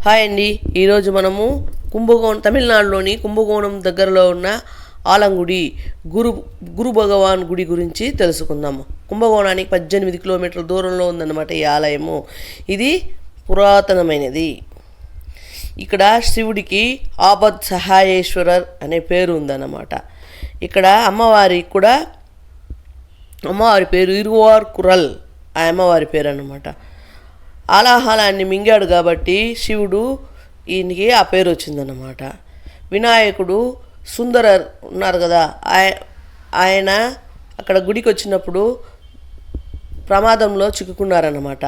Hi అండి. ఈరోజు మనము కుంభకోణం, తమిళనాడులోని కుంభకోణం దగ్గరలో ఉన్న ఆలంగుడి గురు భగవాన్ గుడి గురించి తెలుసుకుందాము. కుంభకోణానికి 18 కిలోమీటర్ల దూరంలో ఉందన్నమాట ఈ ఆలయము. ఇది పురాతనమైనది. ఇక్కడ శివుడికి ఆపద్ సహాయేశ్వరర్ అనే పేరు ఉందన్నమాట. ఇక్కడ అమ్మవారి పేరు ఇరువార్ కురల్, ఆ అమ్మవారి పేరు అన్నమాట. ఆలాహలాన్ని మింగాడు కాబట్టి శివుడు ఈయనకి ఆ పేరు వచ్చిందన్నమాట. వినాయకుడు సుందరర్ ఉన్నారు కదా, ఆయన అక్కడ గుడికి వచ్చినప్పుడు ప్రమాదంలో చిక్కుకున్నారన్నమాట.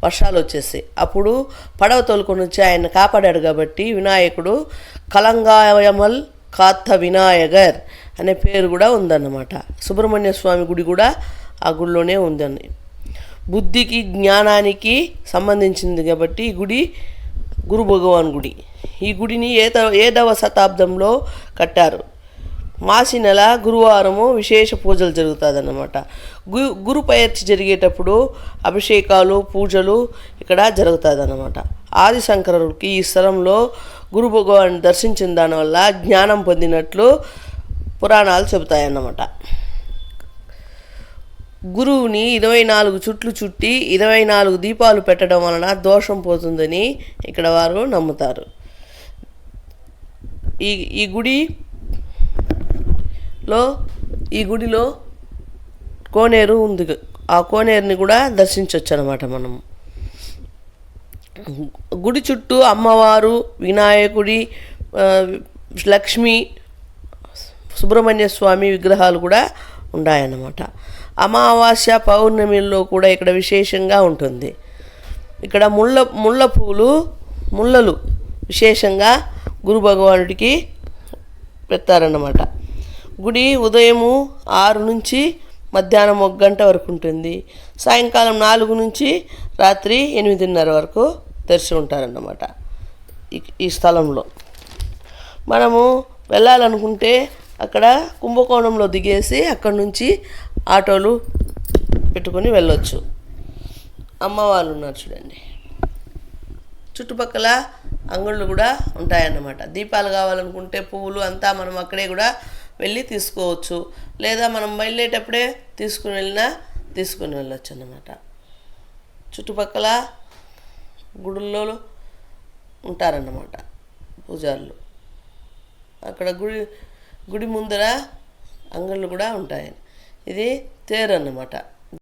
వర్షాలు వచ్చేసి అప్పుడు పడవ తోలుకొని వచ్చి ఆయన కాపాడాడు కాబట్టి వినాయకుడు కలంగాయమల్ కాత్త వినాయగర్ అనే పేరు కూడా ఉందన్నమాట. సుబ్రహ్మణ్య స్వామి గుడి కూడా ఆ గుడిలోనే ఉందని. బుద్ధికి జ్ఞానానికి సంబంధించింది కాబట్టి ఈ గుడి గురు భగవాన్ గుడి. ఈ గుడిని 7వ శతాబ్దంలో కట్టారు. మాసి నెల గురువారము విశేష పూజలు జరుగుతుందన్నమాట. గురు పయర్చి జరిగేటప్పుడు అభిషేకాలు పూజలు ఇక్కడ జరుగుతుందన్నమాట. ఆదిశంకరుడికి ఈ స్థలంలో గురు భగవాన్ దర్శించిన దానివల్ల జ్ఞానం పొందినట్లు పురాణాలు చెబుతాయన్నమాట. గురువుని 24 చుట్లు చుట్టి 24 దీపాలు పెట్టడం వలన దోషం పోతుందని ఇక్కడ వారు నమ్ముతారు. ఈ గుడిలో కోనేరు ఉంది. ఆ కోనేరుని కూడా దర్శించవచ్చు అన్నమాట. మనం గుడి చుట్టూ అమ్మవారు, వినాయకుడి, లక్ష్మి, సుబ్రహ్మణ్య స్వామి విగ్రహాలు కూడా ఉన్నాయన్నమాట. అమావాస్య పౌర్ణమిలో కూడా ఇక్కడ విశేషంగా ఉంటుంది. ఇక్కడ ముళ్ళలు విశేషంగా గురు భగవానుడికి పెడతారన్నమాట. గుడి ఉదయము 6 నుంచి మధ్యాహ్నం 1 గంట వరకు ఉంటుంది. సాయంకాలం 4 నుంచి రాత్రి 8:30 వరకు తెరిచి ఉంటారన్నమాట. ఈ స్థలంలో మనము వెళ్ళాలనుకుంటే అక్కడ కుంభకోణంలో దిగేసి అక్కడ నుంచి ఆటోలు పెట్టుకొని వెళ్ళొచ్చు. అమ్మవాళ్ళు ఉన్నారు చూడండి. చుట్టుపక్కల అంగళ్ళు కూడా ఉంటాయన్నమాట. దీపాలు కావాలనుకుంటే పువ్వులు అంతా మనం అక్కడే కూడా వెళ్ళి తీసుకోవచ్చు. లేదా మనం వెళ్ళేటప్పుడే తీసుకుని వెళ్ళొచ్చు అన్నమాట. చుట్టుపక్కల గుడుల్లో ఉంటారన్నమాట పూజారులు. అక్కడ గుడి ముందర అంగళ్ళు కూడా ఉంటాయి. ఇది తేరు అన్నమాట.